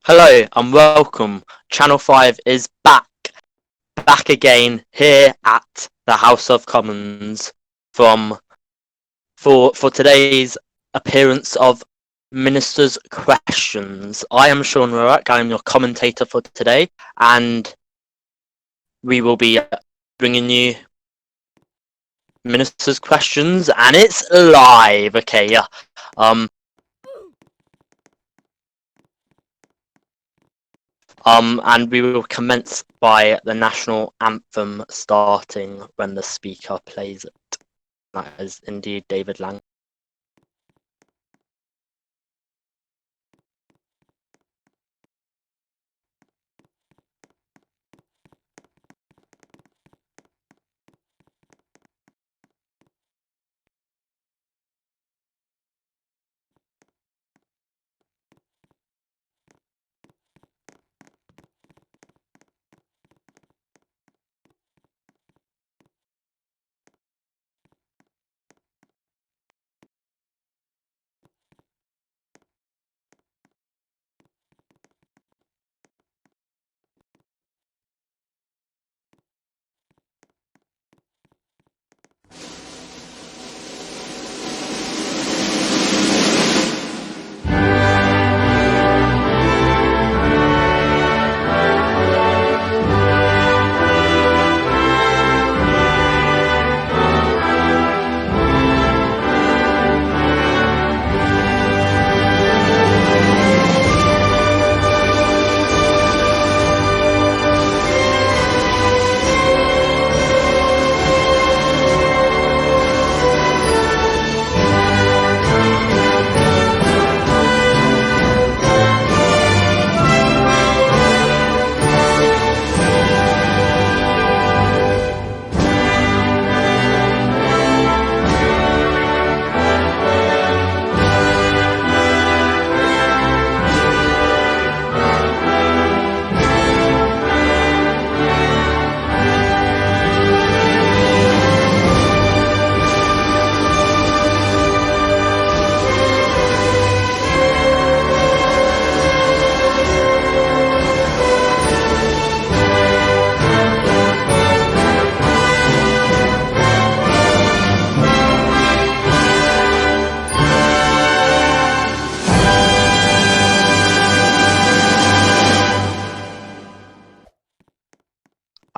Hello and welcome. Channel 5 is back again here at the House of Commons from for today's appearance of Minister's Questions. I am Sean Rorak, I am your commentator for today, and we will be bringing you Minister's Questions, and it's live. Okay, yeah. And we will commence by the national anthem starting when the speaker plays it. That is indeed David Lang.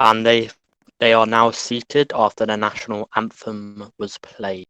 And they are now seated after the national anthem was played.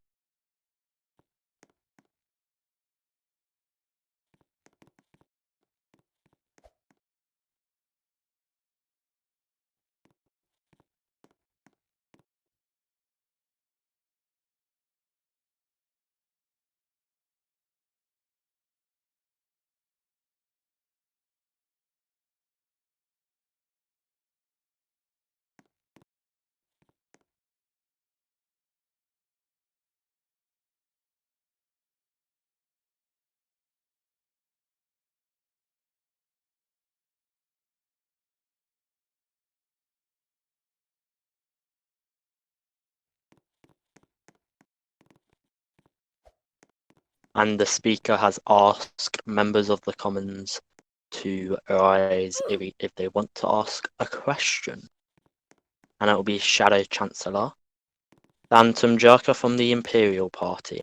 And the speaker has asked members of the Commons to rise if they want to ask a question. And it will be Shadow Chancellor Phantom Jerker from the Imperial Party.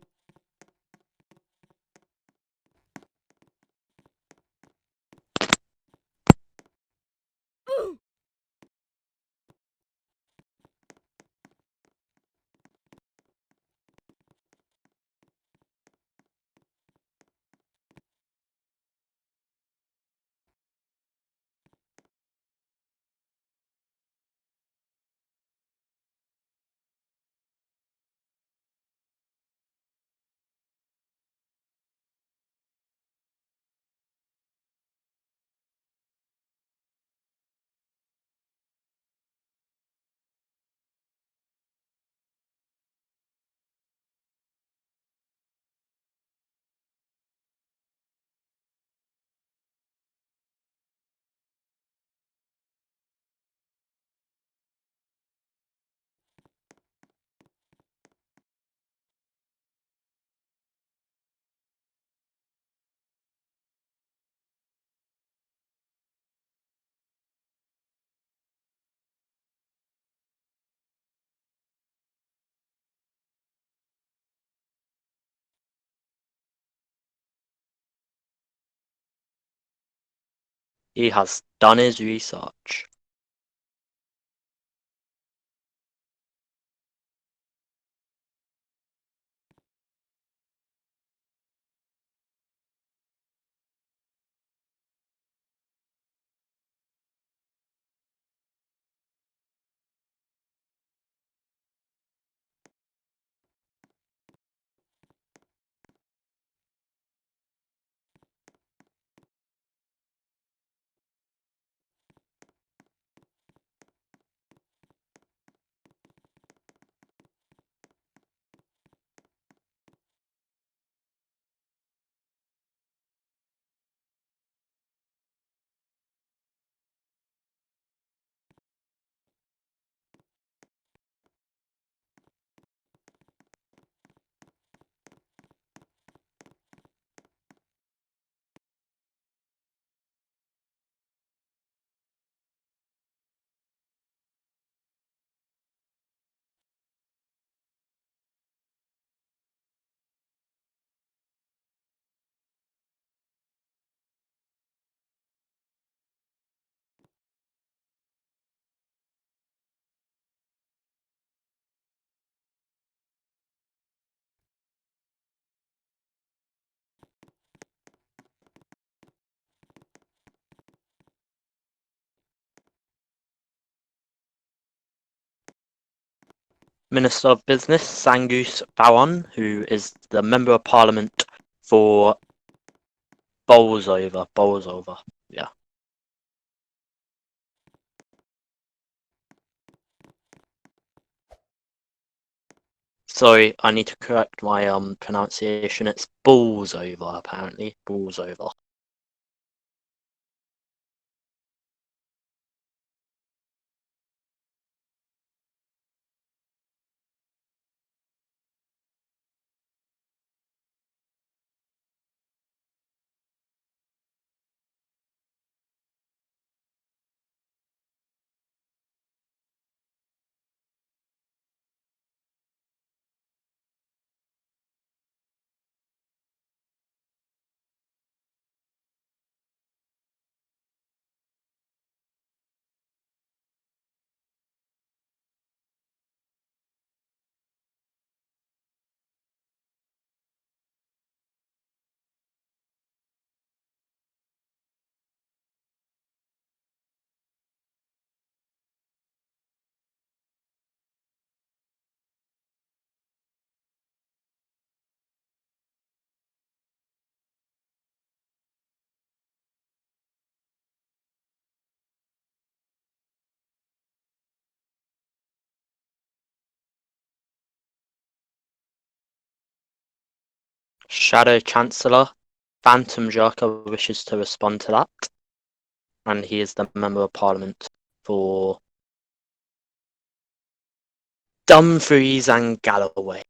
He has done his research. Minister of Business, Sangus Bawan, who is the Member of Parliament for Bolsover. Yeah. Sorry, I need to correct my pronunciation. It's Bolsover, apparently. Bolsover. Shadow Chancellor, Phantom Jarka wishes to respond to that, and he is the Member of Parliament for Dumfries and Galloway.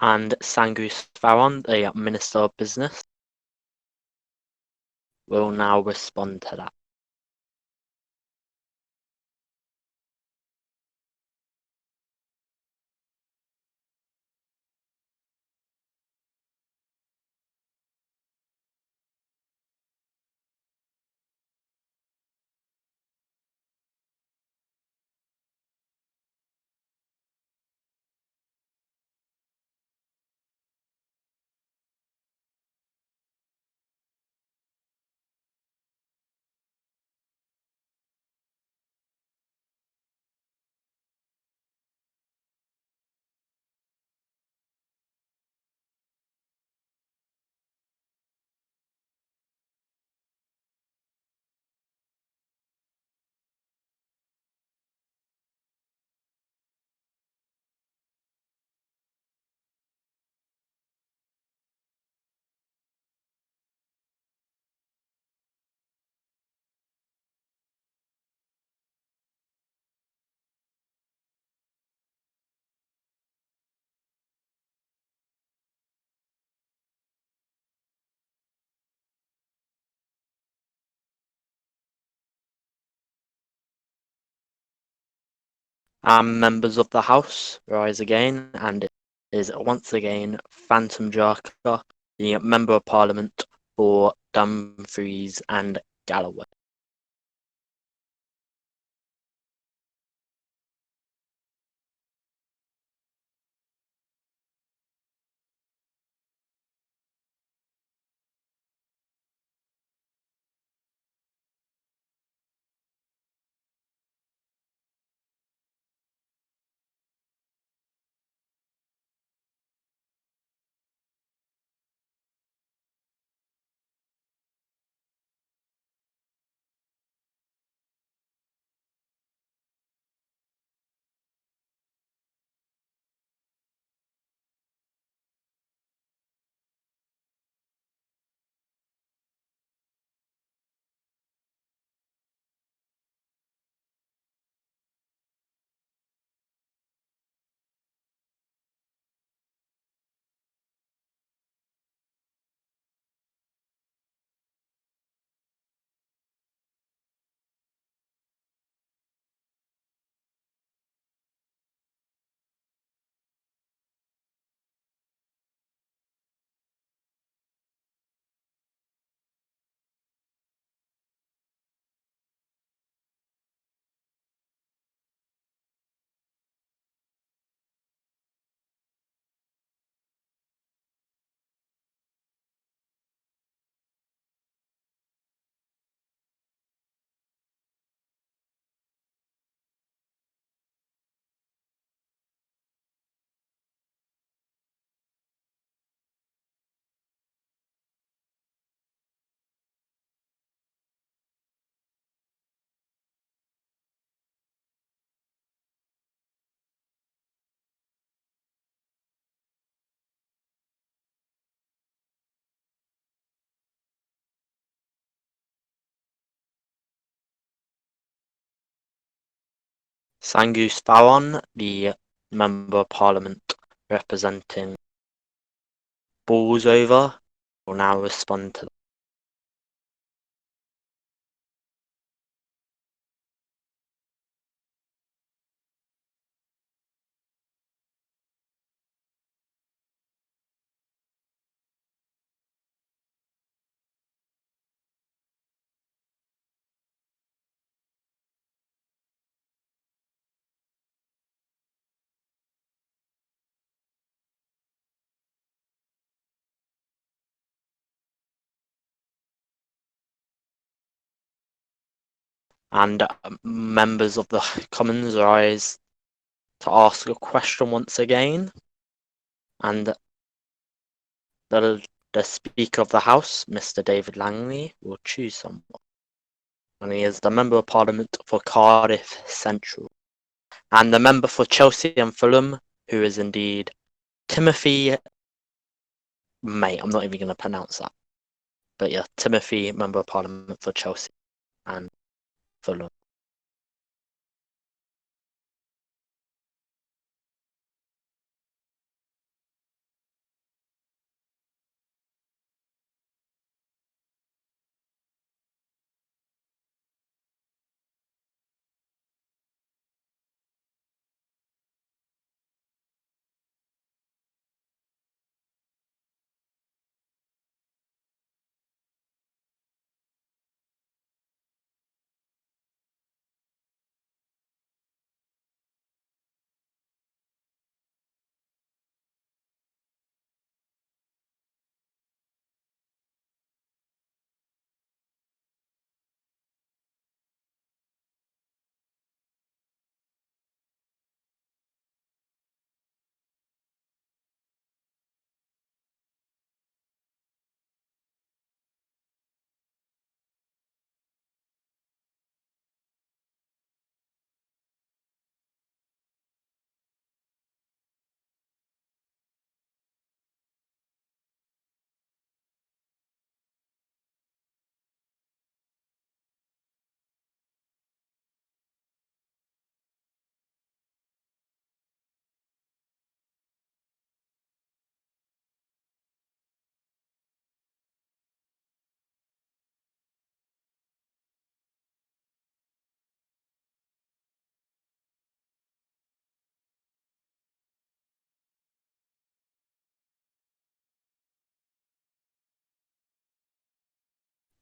And Sangus Farron, the Minister of Business, will now respond to that. Members of the House, rise again, and it is once again Phantom Jarker, the Member of Parliament for Dumfries and Galloway. Sangus Farron, the Member of Parliament representing Bolsover, will now respond to that. And members of the Commons rise to ask a question once again. And the Speaker of the House, Mr. David Langley, will choose someone. And he is the Member of Parliament for Cardiff Central. And the member for Chelsea and Fulham, who is indeed Timothy. Mate, I'm not even going to pronounce that. But yeah, Timothy, Member of Parliament for Chelsea and Fulham.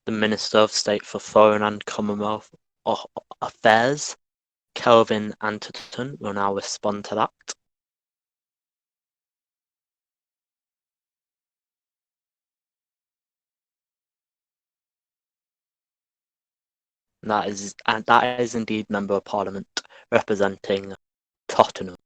the Minister of State for Foreign and Commonwealth Affairs, Kelvin Atherton, will now respond to that. That is indeed Member of Parliament representing Tottenham.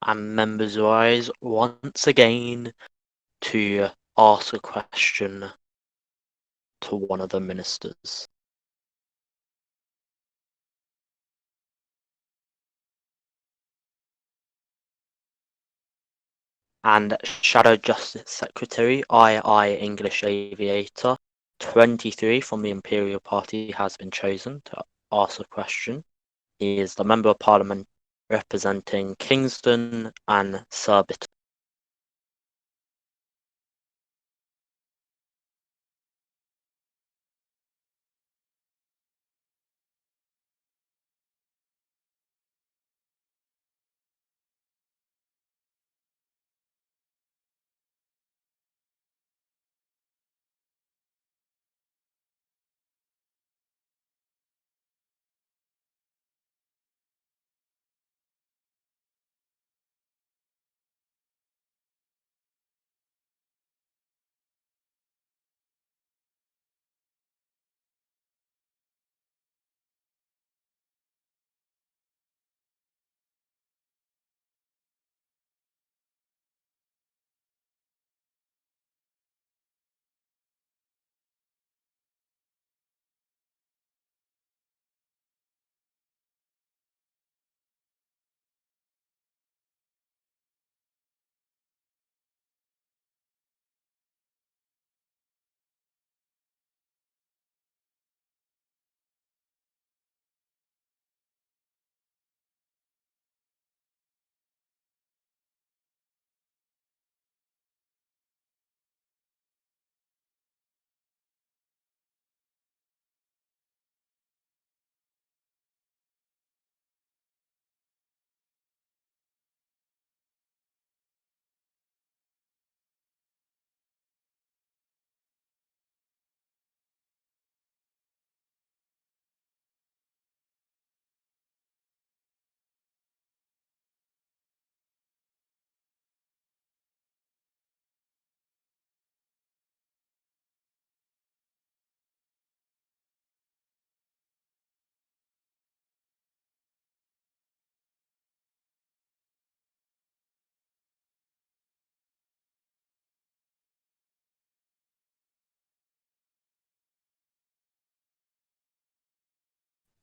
And members rise once again to ask a question to one of the ministers. And Shadow Justice Secretary II English Aviator 23 from the Imperial Party has been chosen to ask a question. He is the Member of Parliament representing Kingston and Surbiton.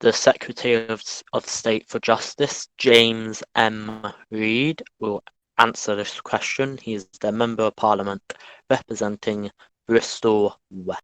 The Secretary of State for Justice, James M. Reed, will answer this question. He is the Member of Parliament representing Bristol West.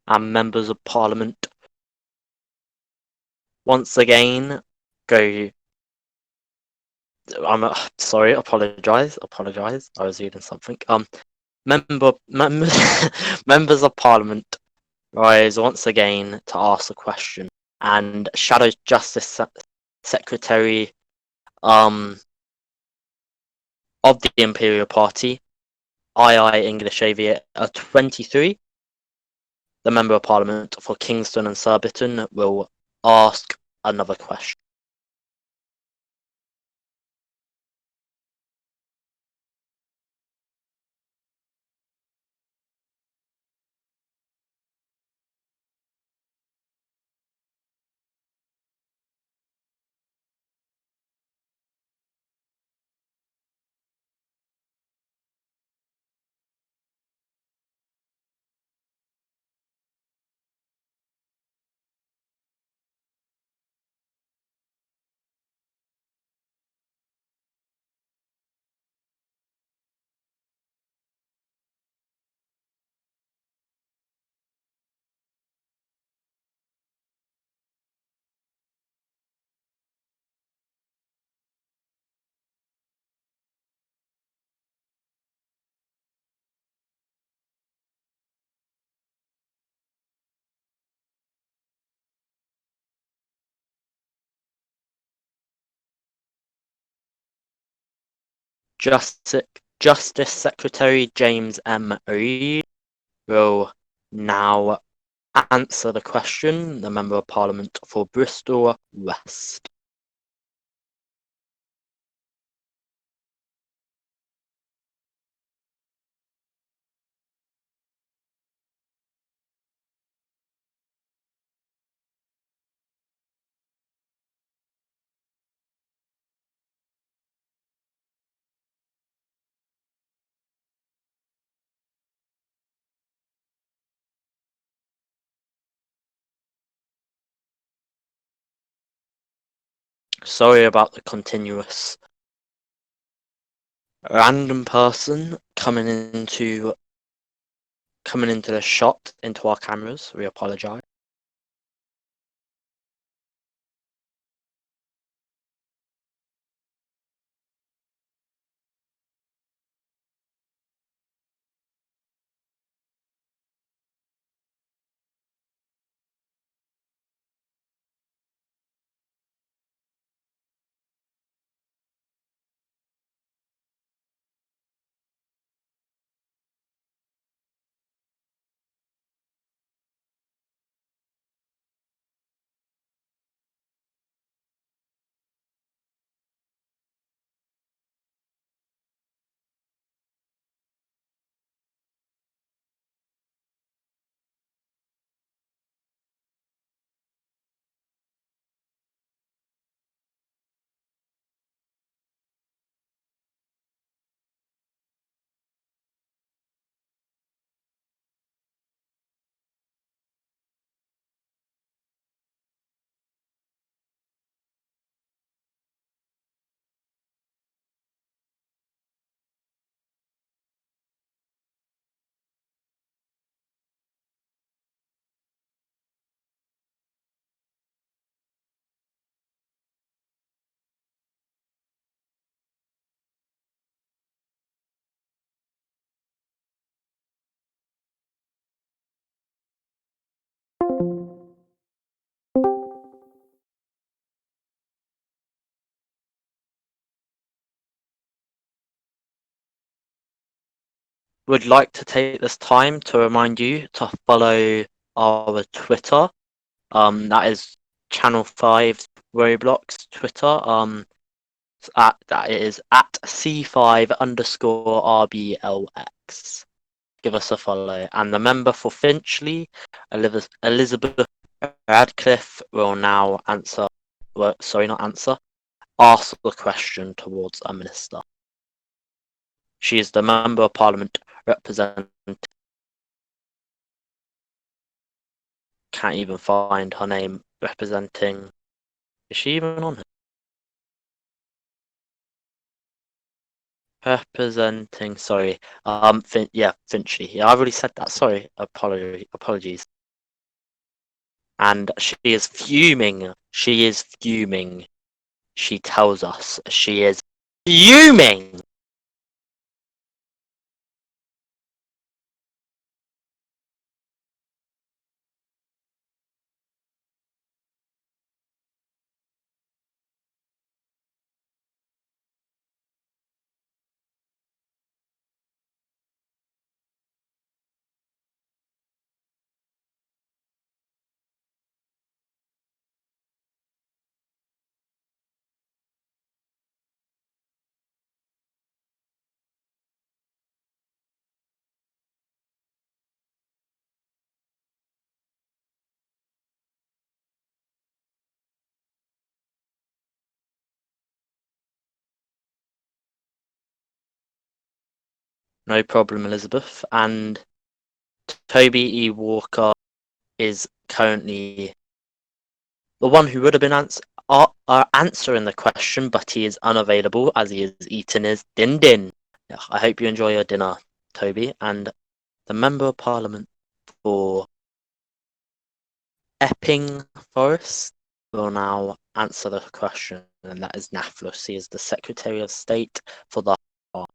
And members of Parliament. Once again, go. I'm sorry. Apologize. I was reading something. Members members of Parliament rise once again to ask a question, and Shadow Justice Secretary of the Imperial Party, II English Aviator 23, the Member of Parliament for Kingston and Surbiton, will ask another question. Justice Secretary James M. Reed will now answer the question, the Member of Parliament for Bristol West. Sorry about the continuous random person coming into the shot into our cameras. We apologise. Would like to take this time to remind you to follow our Twitter. That is Channel 5 Roblox Twitter. That is at C5_RBLX. Give us a follow. And the member for Finchley, Elizabeth Radcliffe, will now answer. Well, sorry, not answer. Ask the question towards a minister. She is the Member of Parliament representing. Can't even find her name. Representing. Is she even on here? Representing. Sorry. Finchley. Yeah, I've already said that. Sorry. Apologies. And she is fuming. She is fuming she tells us she is fuming. No problem, Elizabeth. And Toby E. Walker is currently the one who would have been answering the question, but he is unavailable as he is eating his din din. Yeah, I hope you enjoy your dinner, Toby. And the Member of Parliament for Epping Forest will now answer the question, and that is Naflus. He is the Secretary of State for the Heart.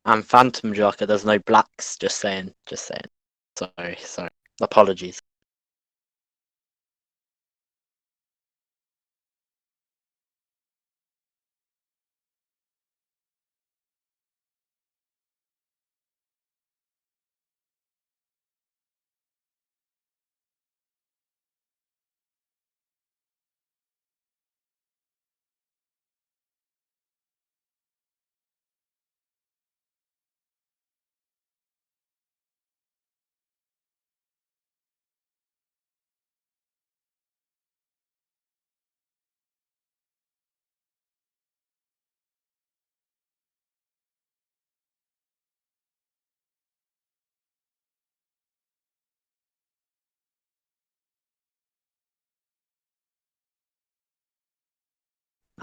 And Phantom Joker, there's no blacks, just saying, just saying. Sorry. Apologies.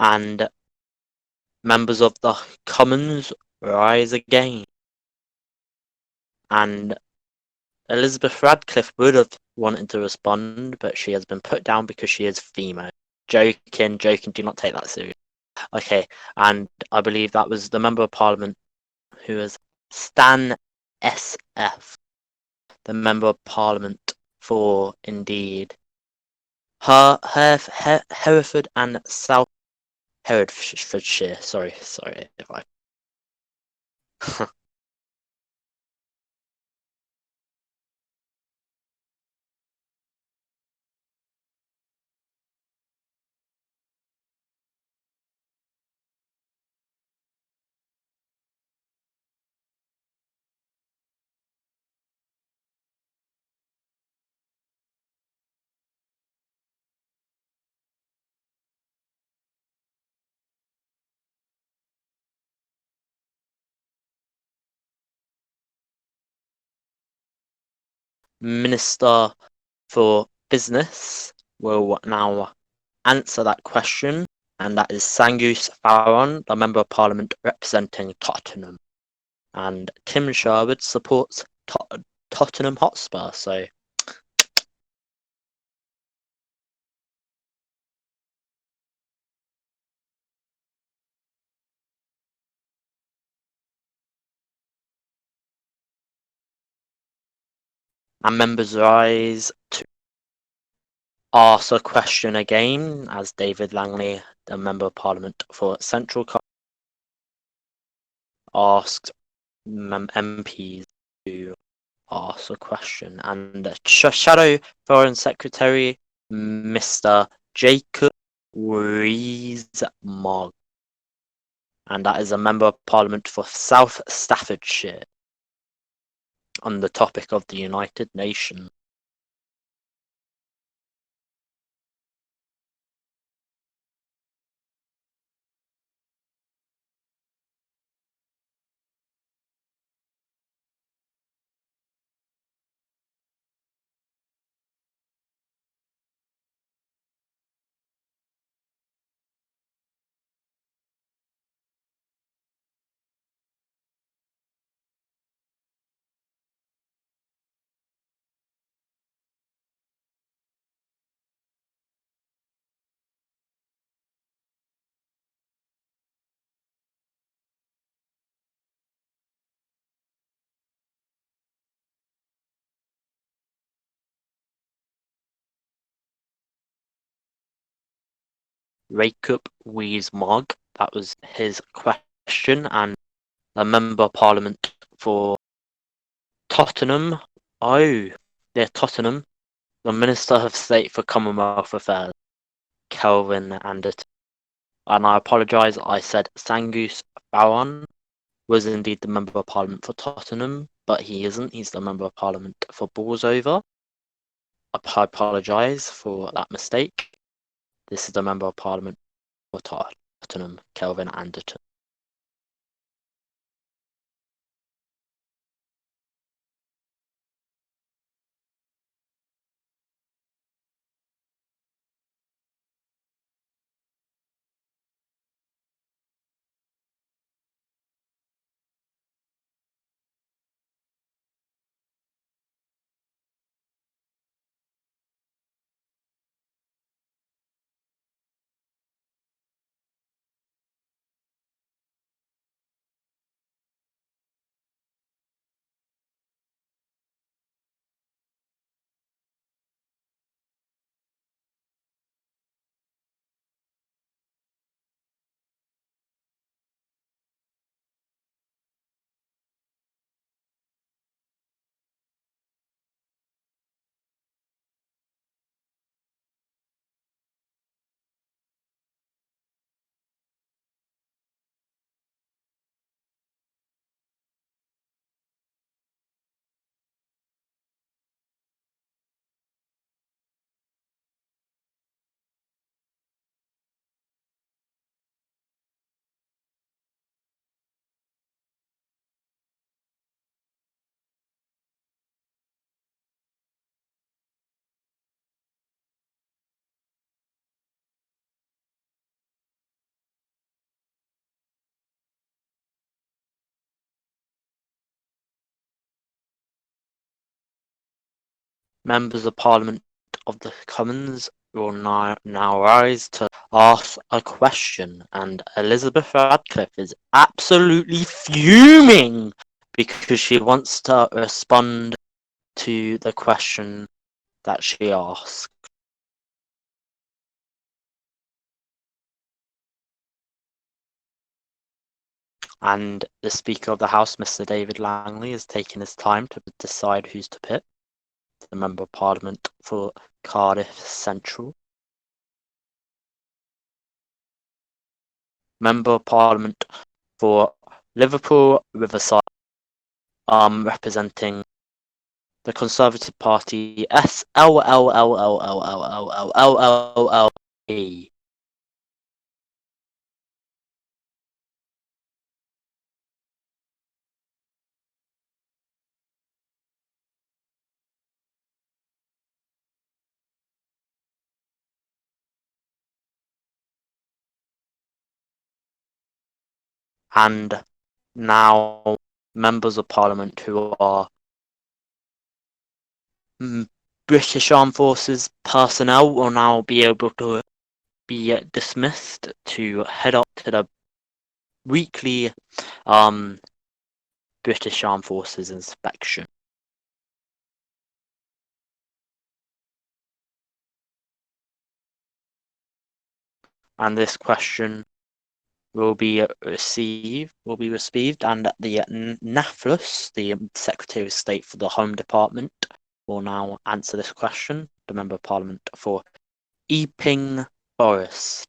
And members of the Commons rise again. And Elizabeth Radcliffe would have wanted to respond, but she has been put down because she is female. Joking, do not take that seriously. Okay, and I believe that was the Member of Parliament who is Stan SF, the Member of Parliament for indeed Hereford and South Herefordshire. Sorry if I. Minister for Business will now answer that question, and that is Sangus Farron, the Member of Parliament representing Tottenham. And Tim Sherwood supports Tottenham Hotspur, so and members rise to ask a question again, as David Langley, the Member of Parliament for Central, asked MPs to ask a question. And the Shadow Foreign Secretary, Mr. Jacob Rees-Mogg, and that is a Member of Parliament for South Staffordshire, on the topic of the United Nations. Jacob Rees-Mogg, that was his question, and a Member of Parliament for Tottenham. Oh, yeah, Tottenham. The Minister of State for Commonwealth Affairs, Kelvin Anderton. And I apologise, I said Sangus Farron was indeed the Member of Parliament for Tottenham, but he isn't. He's the Member of Parliament for Bolsover. I apologise for that mistake. This is the Member of Parliament for Tottenham, Kelvin Anderton. Members of Parliament of the Commons will now rise to ask a question, and Elizabeth Radcliffe is absolutely fuming because she wants to respond to the question that she asked. And the Speaker of the House, Mr. David Langley, is taking his time to decide who's to pick. The Member of Parliament for Cardiff Central. Member of Parliament for Liverpool Riverside, representing the Conservative Party, SLLLLLLLLLLLLLE. And now members of Parliament who are British Armed Forces personnel will now be able to be dismissed to head up to the weekly British Armed Forces inspection. And this question will be received, and the NAFLUS, the Secretary of State for the Home Department, will now answer this question. The Member of Parliament for Epping Forest.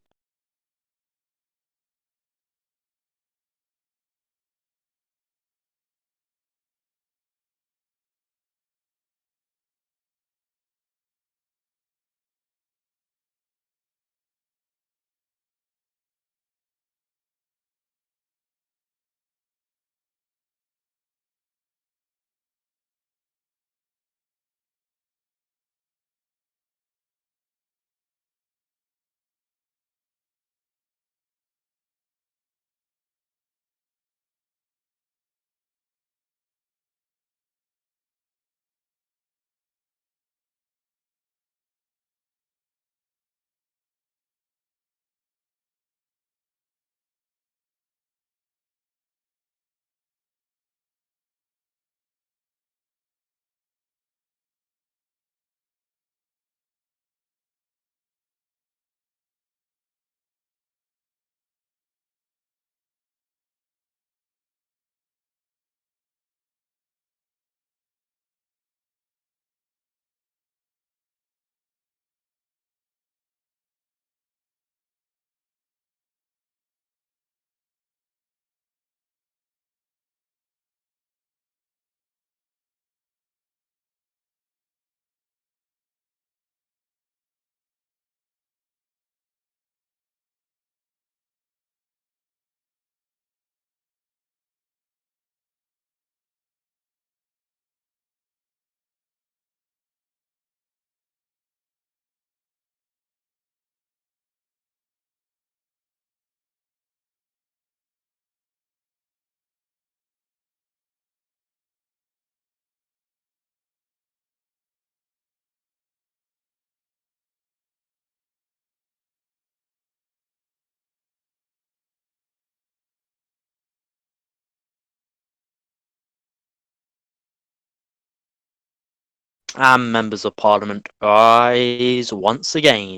And Members of Parliament, rise once again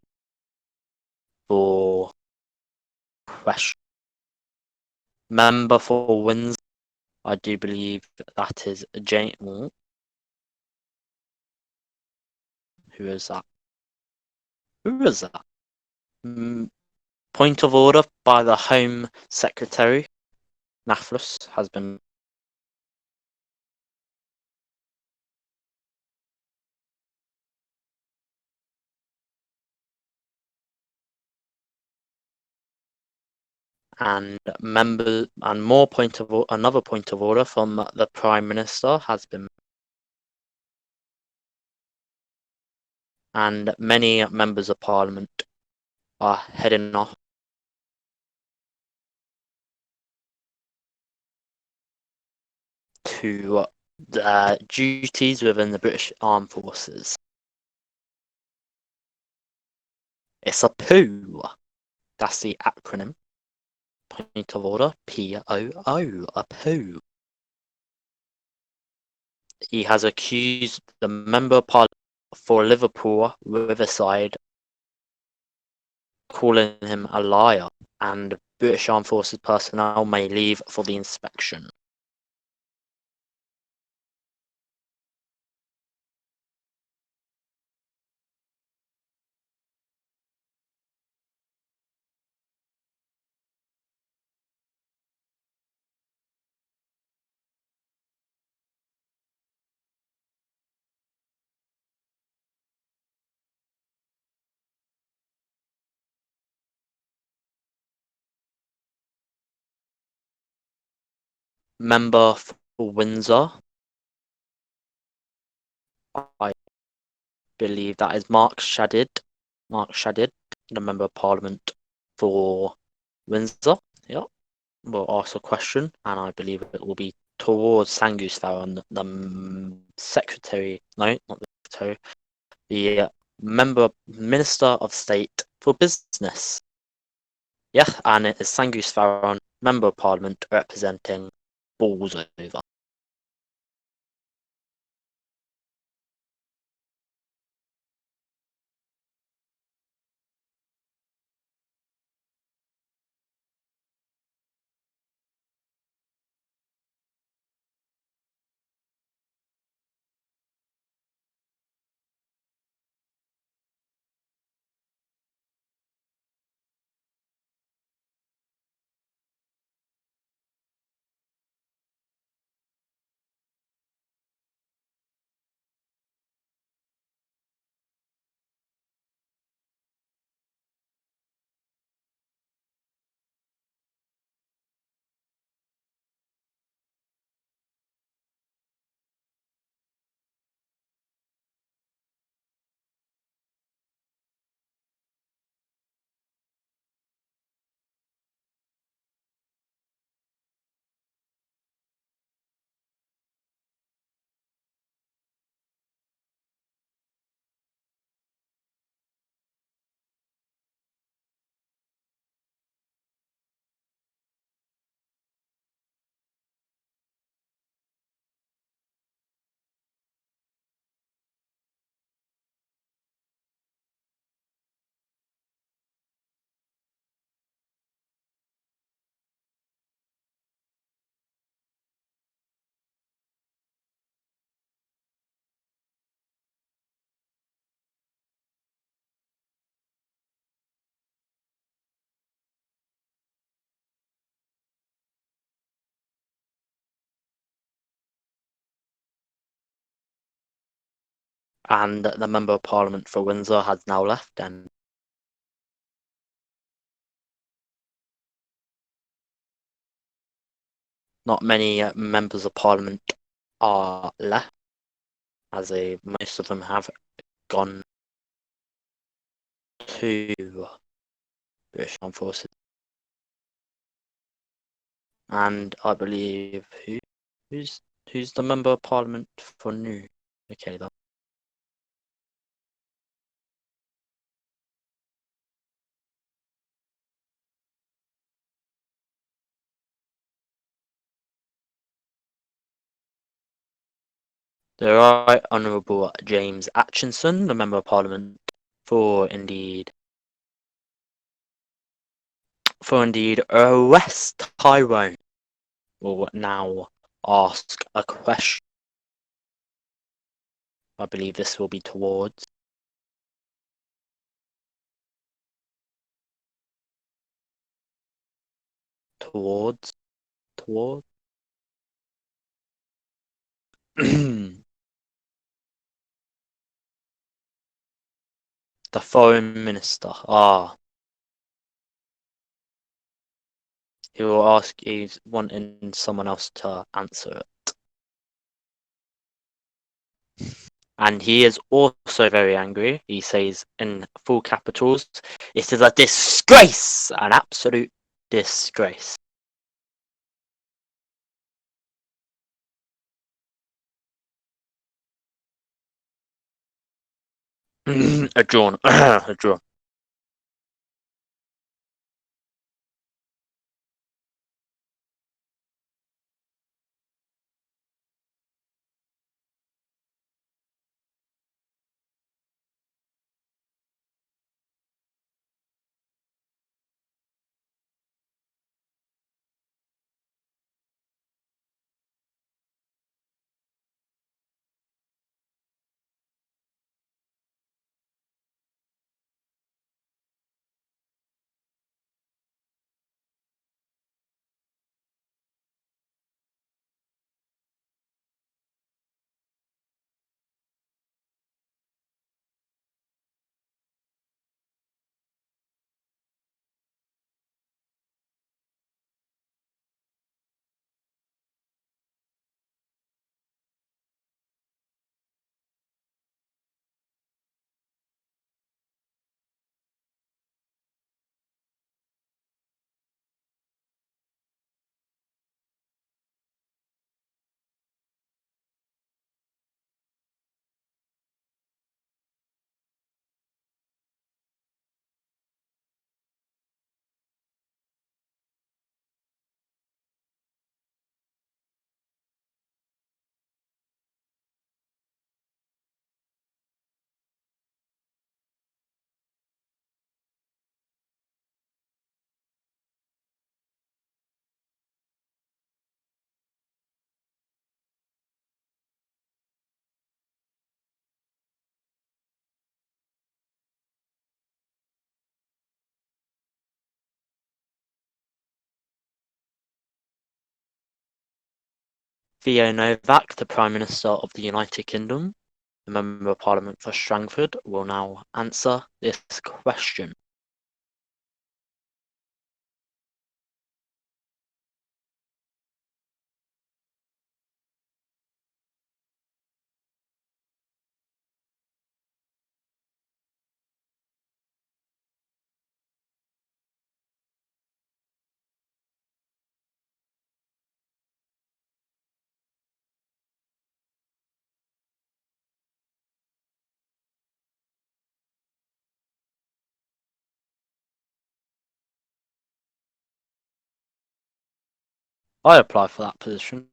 for question. Member for Windsor, I do believe that is Jane. Who is that? Who is that? Point of order by the Home Secretary. NAFLUS has been. And another point of order from the Prime Minister has been. And many members of Parliament are heading off to duties within the British Armed Forces. It's a poo. That's the acronym. Point of order, POO, a poo. He has accused the Member of Parliament for Liverpool Riverside, calling him a liar, and British Armed Forces personnel may leave for the inspection. Member for Windsor, I believe that is Mark Shadid. Mark Shadid, the Member of Parliament for Windsor. Yeah, will ask a question, and I believe it will be towards Sangus Farron, the Secretary. No, not the Secretary. The Minister of State for Business. Yeah, and it is Sangus Farron, Member of Parliament representing Bolsover. And the Member of Parliament for Windsor has now left, and not many members of Parliament are left, as most of them have gone to British Armed Forces. And I believe who's who's the Member of Parliament for New? Okay, then. The Right Honourable James Atchison, the Member of Parliament for West Tyrone, will now ask a question. I believe this will be towards the Foreign Minister. He will ask. He's wanting someone else to answer it. And he is also very angry. He says in full capitals, "It is a disgrace, an absolute disgrace." A drawn. A draw. Theo Novak, the Prime Minister of the United Kingdom, the Member of Parliament for Strangford, will now answer this question. I apply for that position.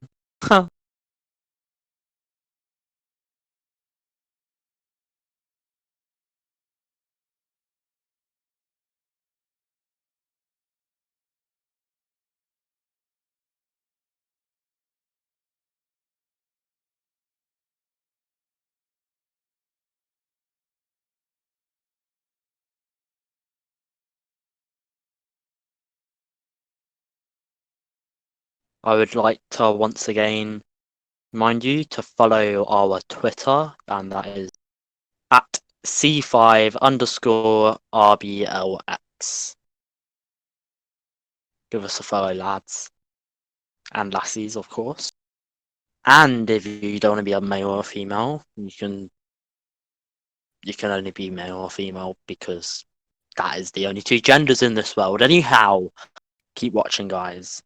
I would like to once again remind you to follow our Twitter, and that is at C5_RBLX. Give us a follow, lads. And lassies, of course. And if you don't want to be a male or a female, you can only be male or female because that is the only two genders in this world. Anyhow, keep watching, guys.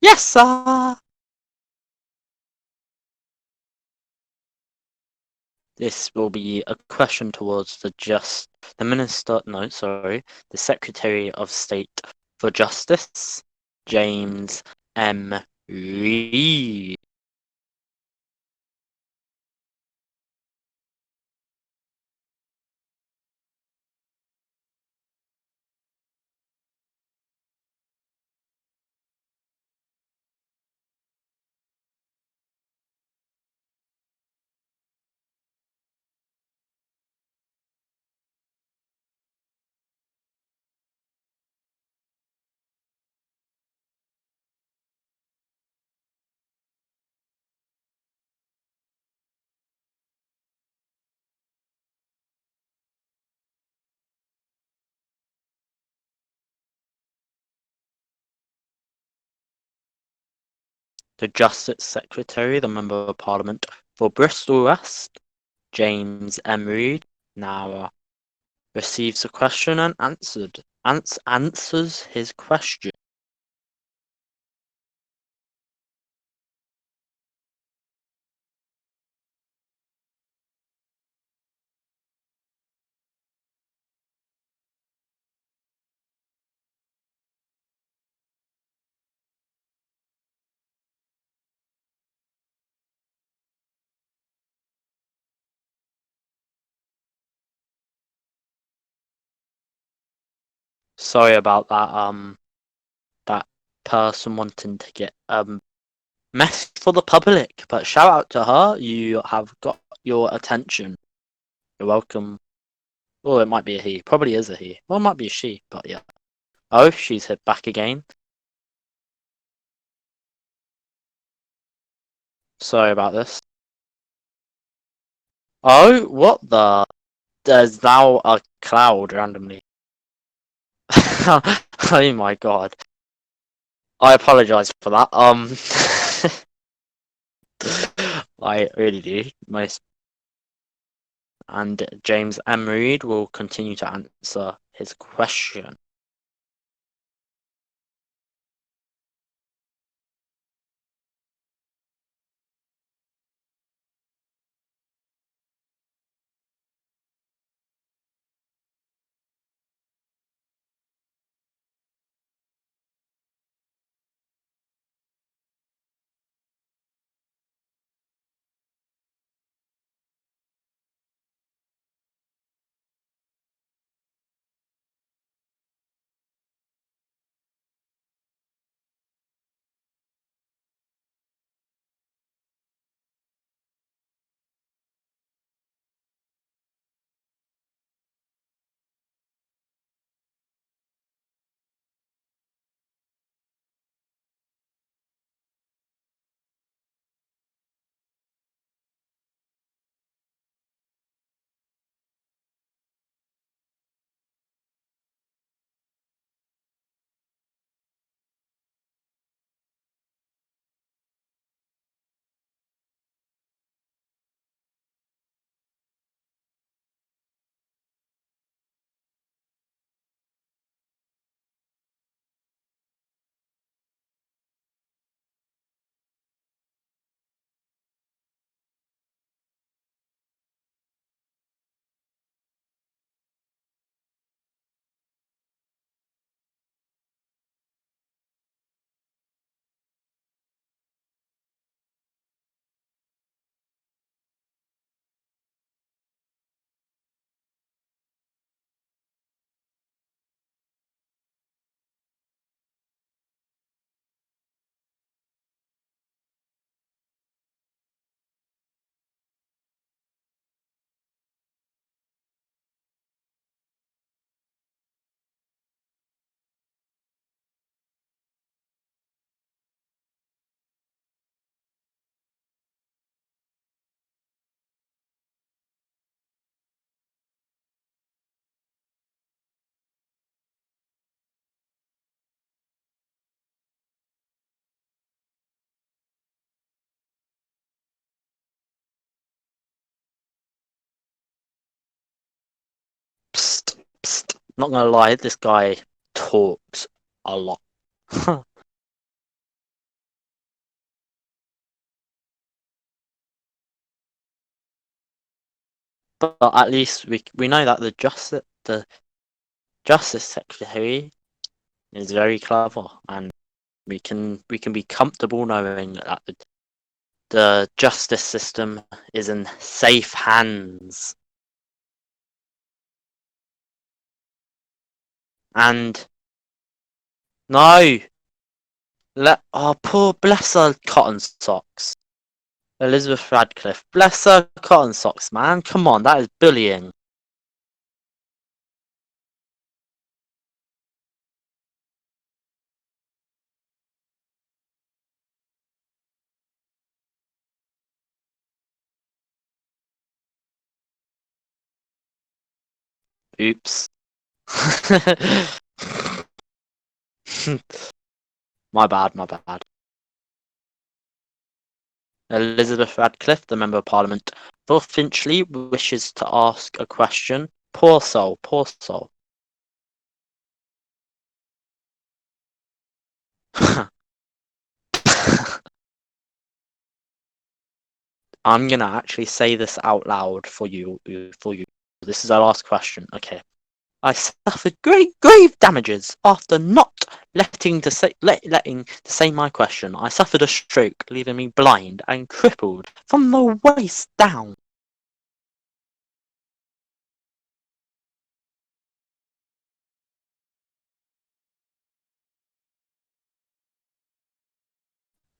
Yes, sir. This will be a question towards the Secretary of State for Justice, James M. Reed. The Justice Secretary, the Member of Parliament for Bristol West, James M. Reed, now receives a question and answers his question. Sorry about that person wanting to get mess for the public, but shout out to her. You have got your attention. You're welcome. Oh, it might be a he. Probably is a he. Well, it might be a she, but yeah. Oh, she's hit back again. Sorry about this. Oh, what the? There's now a cloud randomly. Oh my god. I apologize for that. I really do. Most and James M. Reed will continue to answer his question. Psst, psst. Not gonna lie, this guy talks a lot. But at least we know that the justice secretary is very clever, and we can be comfortable knowing that the justice system is in safe hands. And no, poor bless her cotton socks. Elizabeth Radcliffe, bless her cotton socks, man. Come on, that is bullying. Oops. My bad, my bad. Elizabeth Radcliffe, the Member of Parliament for Finchley, wishes to ask a question. Poor soul, poor soul. I'm gonna actually say this out loud for you. This is our last question. Okay. I suffered great grave damages after not letting to say my question. I suffered a stroke, leaving me blind and crippled from the waist down.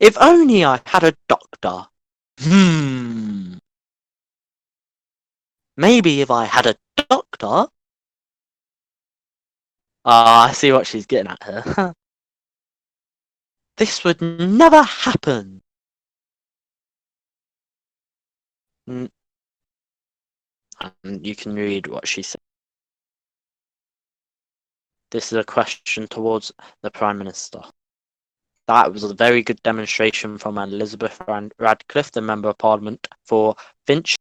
If only I had a doctor. Hmm. Maybe if I had a doctor. I see what she's getting at here. This would never happen. Mm, and you can read what she said. This is a question towards the Prime Minister. That was a very good demonstration from Elizabeth Radcliffe, the Member of Parliament for Finch.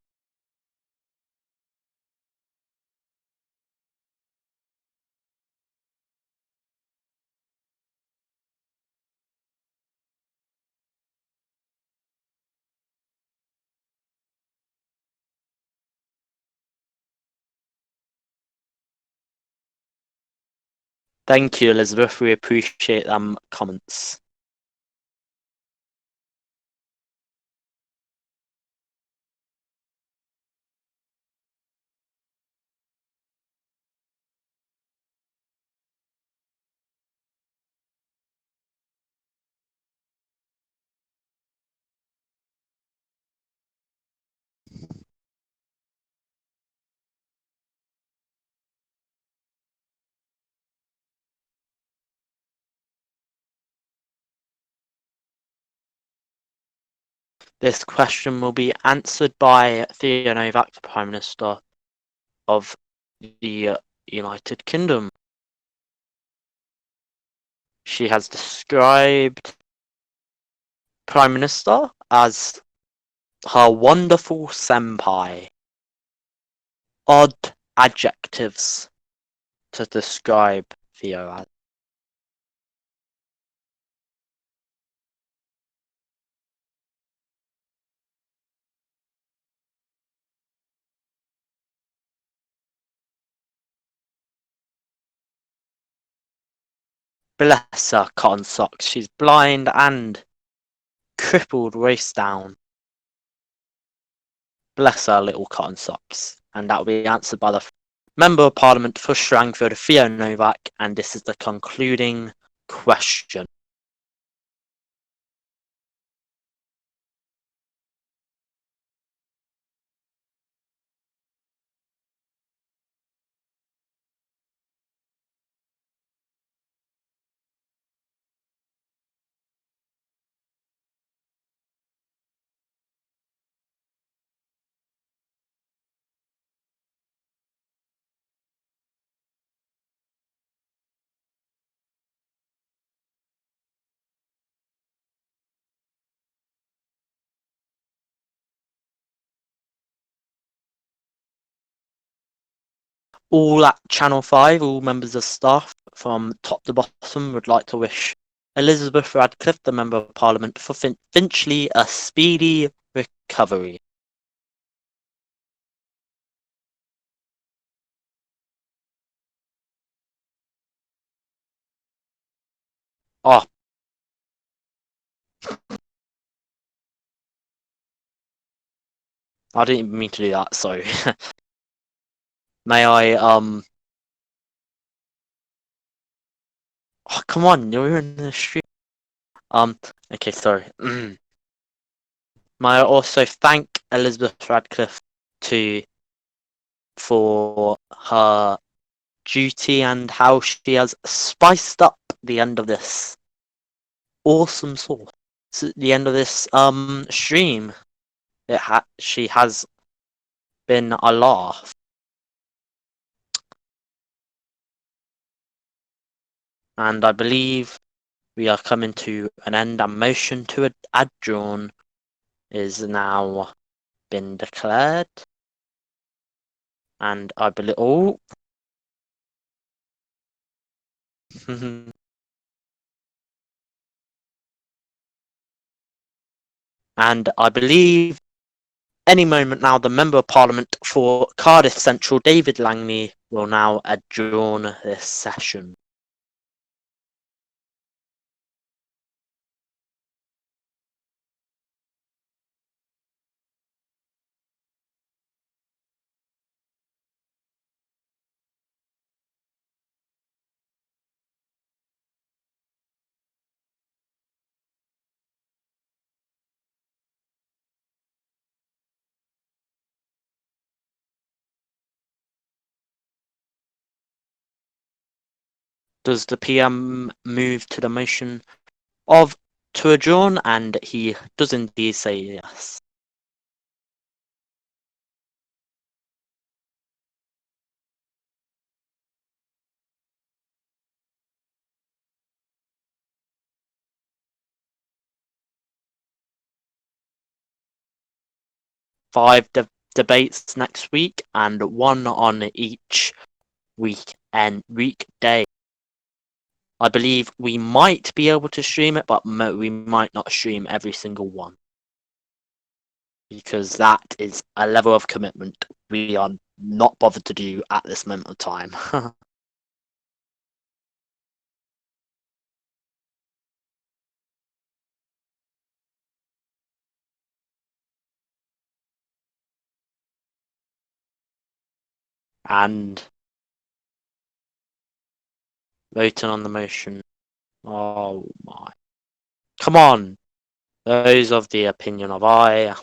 Thank you, Elizabeth. We appreciate them comments. This question will be answered by Theo Novak, the Prime Minister of the United Kingdom. She has described Prime Minister as her wonderful senpai. Odd adjectives to describe Theo as. Bless her cotton socks, she's blind and crippled waist down. Bless her little cotton socks. And that will be answered by the Member of Parliament for Strangford, Theo Novak, and this is the concluding question. All at Channel 5, all members of staff from top to bottom would like to wish Elizabeth Radcliffe, the Member of Parliament for Finchley, a speedy recovery. Oh, I didn't mean to do that, sorry. May I, oh, come on, you're in the street. Okay, sorry. May I also thank Elizabeth Radcliffe to for her duty and how she has spiced up the end of this awesome sauce. The end of this stream. She has been a laugh. And I believe we are coming to an end. A motion to adjourn is now been declared. And I believe and I believe any moment now the Member of Parliament for Cardiff Central, David Langley, will now adjourn this session. Does the PM move to the motion of to adjourn? And he does indeed say yes. debates next week, and one on each weekday. I believe we might be able to stream it, but we might not stream every single one, because that is a level of commitment we are not bothered to do at this moment of time. And voting on the motion. Oh my. Come on. Those of the opinion of I.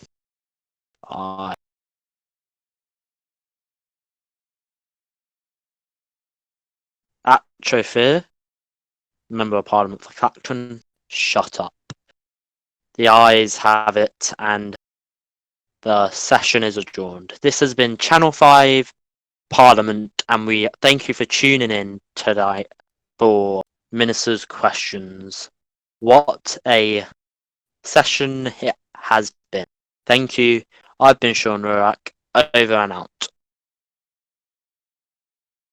At Chauffeur, Member of Parliament for Clacton, shut up. The ayes have it, and the session is adjourned. This has been Channel 5 Parliament, and we thank you for tuning in tonight for Minister's Questions. What a session it has been. Thank you. I've been Sean Rurak. Over and out.